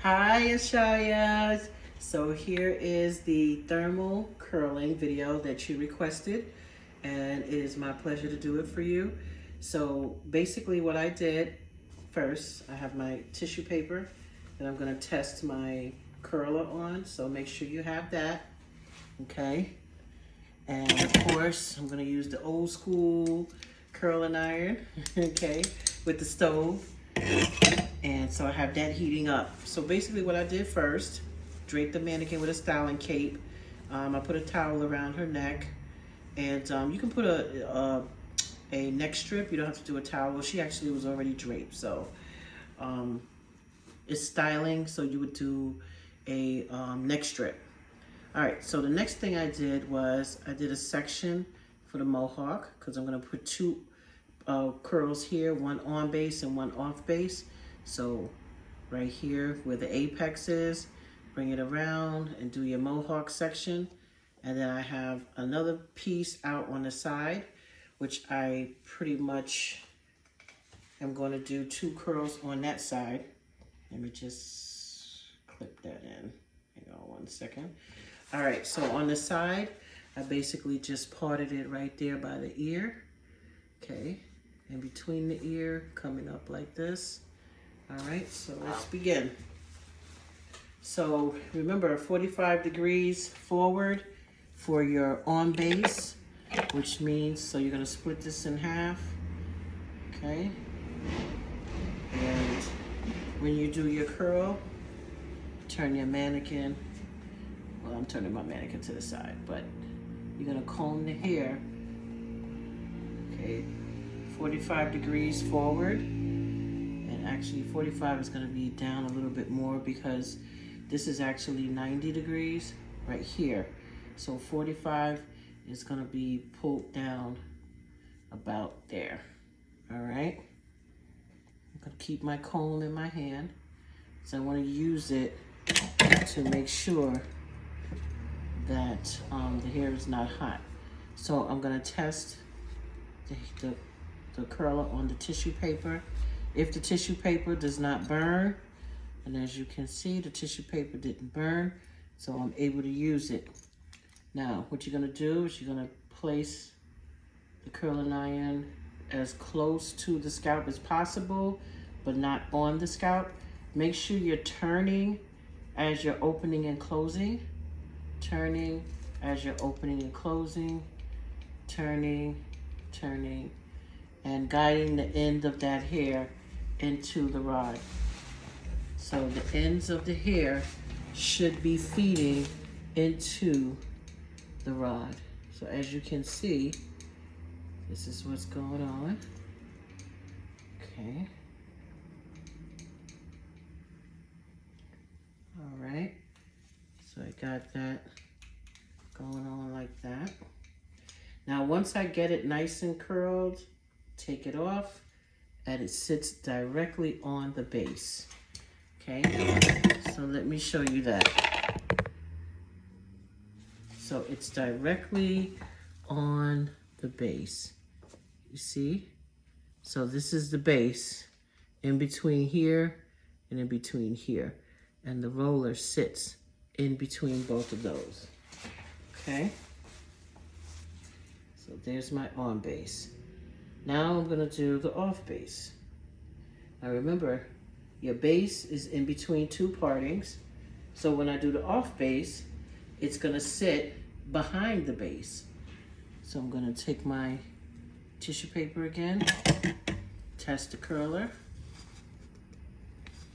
Hi, Ashaya. So here is the thermal curling video that you requested, and it is my pleasure to do it for you. So basically what I did first, I have my tissue paper that I'm gonna test my curler on, so make sure you have that, okay? And of course, I'm gonna use the old school curling iron, okay, with the stove. And so I have that heating up. So basically what I did first, draped the mannequin with a styling cape. I put a towel around her neck. And you can put a neck strip. You don't have to do a towel. She actually was already draped. So it's styling. So you would do a neck strip. All right, so the next thing I did was I did a section for the mohawk because I'm gonna put two curls here, one on base and one off base. So right here where the apex is, bring it around and do your mohawk section. And then I have another piece out on the side, which I pretty much am gonna do two curls on that side. Let me just clip that in. Hang on one second. All right, so on the side, I basically just parted it right there by the ear. Okay, in between the ear, coming up like this. All right, so let's begin. So remember, 45 degrees forward for your on base, which means, so you're gonna split this in half, okay? And when you do your curl, turn your mannequin, well, I'm turning my mannequin to the side, but you're gonna comb the hair, okay? 45 degrees forward. Actually 45 is going to be down a little bit more because this is actually 90 degrees right here. So 45 is going to be pulled down about there. All right. I'm going to keep my comb in my hand. So I want to use it to make sure that the hair is not hot. So I'm going to test the curler on the tissue paper. If the tissue paper does not burn, and as you can see, the tissue paper didn't burn, so I'm able to use it. Now, what you're gonna do is you're gonna place the curling iron as close to the scalp as possible, but not on the scalp. Make sure you're turning as you're opening and closing, turning as you're opening and closing, turning, turning, and guiding the end of that hair into the rod. So the ends of the hair should be feeding into the rod. So as you can see, this is what's going on. Okay. All right. So I got that going on like that. Now once I get it nice and curled, take it off, and it sits directly on the base. Okay, so let me show you that. So it's directly on the base. You see? So this is the base in between here and in between here. And the roller sits in between both of those. Okay? So there's my on base. Now I'm gonna do the off base. Now remember, your base is in between two partings. So when I do the off base, it's gonna sit behind the base. So I'm gonna take my tissue paper again, test the curler,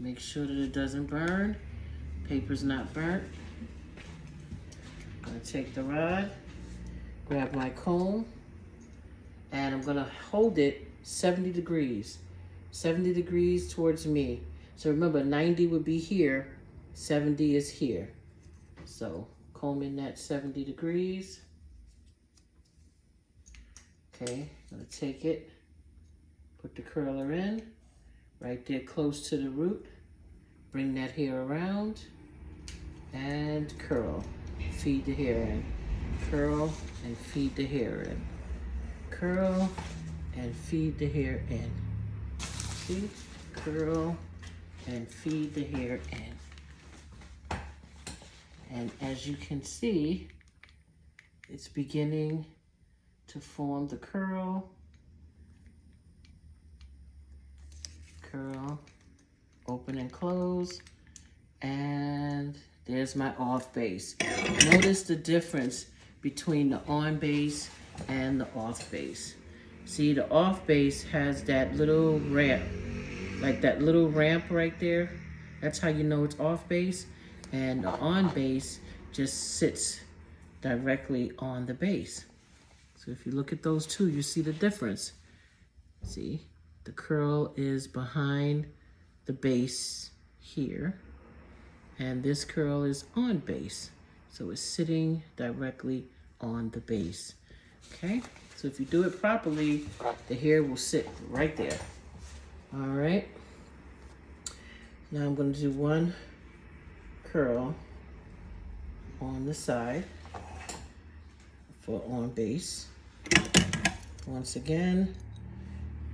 make sure that it doesn't burn, paper's not burnt. I'm gonna take the rod, grab my comb, and I'm gonna hold it 70 degrees. 70 degrees towards me. So remember, 90 would be here, 70 is here. So comb in that 70 degrees. Okay, I'm gonna take it, put the curler in, right there close to the root. Bring that hair around and curl. Feed the hair in. Curl and feed the hair in. Curl and feed the hair in. See? Curl and feed the hair in. And as you can see, it's beginning to form the curl. Curl, open and close. And there's my off base. Notice the difference between the on base and the off base. See, the off base has that little ramp, like that little ramp right there. That's how you know it's off base. And the on base just sits directly on the base. So if you look at those two, you see the difference. See, the curl is behind the base here, and this curl is on base. So it's sitting directly on the base. Okay, so if you do it properly, the hair will sit right there. All right, now I'm going to do one curl on the side for on base. Once again,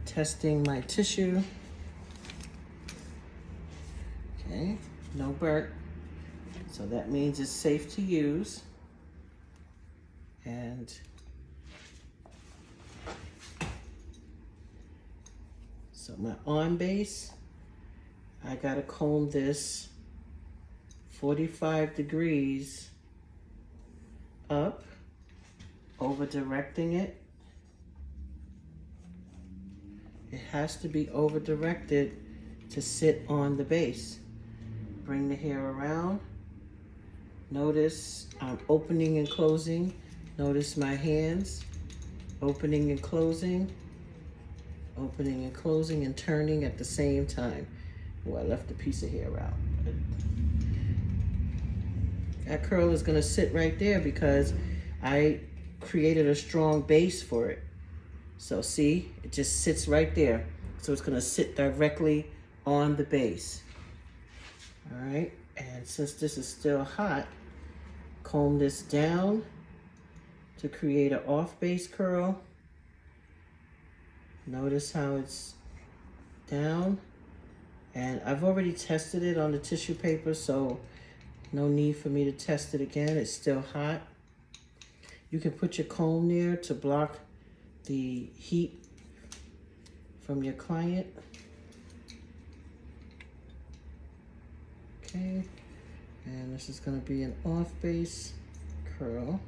testing my tissue. Okay, no burnt, so that means it's safe to use. And so my on base, I gotta comb this 45 degrees up, over directing it. It has to be over directed to sit on the base. Bring the hair around. Notice I'm opening and closing. Notice my hands, opening and closing, opening and closing, and turning at the same time. Oh, I left a piece of hair out. That curl is gonna sit right there because I created a strong base for it. So see, it just sits right there. So it's gonna sit directly on the base. All right, and since this is still hot, comb this down to create an off base curl. Notice how it's down. And I've already tested it on the tissue paper, so no need for me to test it again. It's still hot. You can put your comb there to block the heat from your client. Okay, and this is gonna be an off base curl.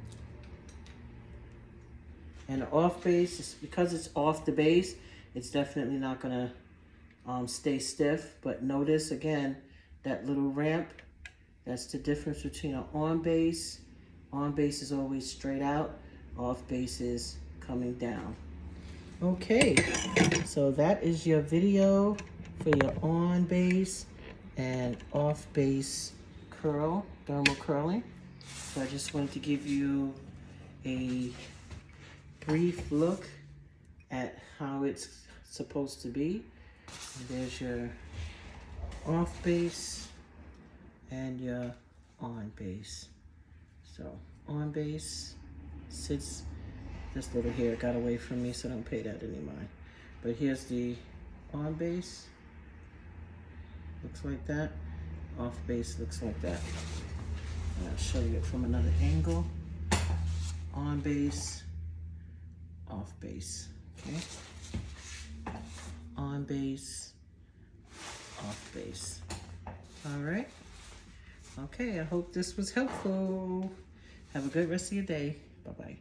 And the off base, is because it's off the base, it's definitely not gonna stay stiff. But notice again, that little ramp, that's the difference between an on base. On base is always straight out, off base is coming down. Okay, so that is your video for your on base and off base curl, dermal curling. So I just wanted to give you a brief look at how it's supposed to be. And there's your off base and your on base. So on base sits, this little hair got away from me, so don't pay that any mind. But here's the on base, looks like that. Off base looks like that. And I'll show you it from another angle. On base, off base, okay? On base, off base. All right. Okay, I hope this was helpful. Have a good rest of your day. Bye-bye.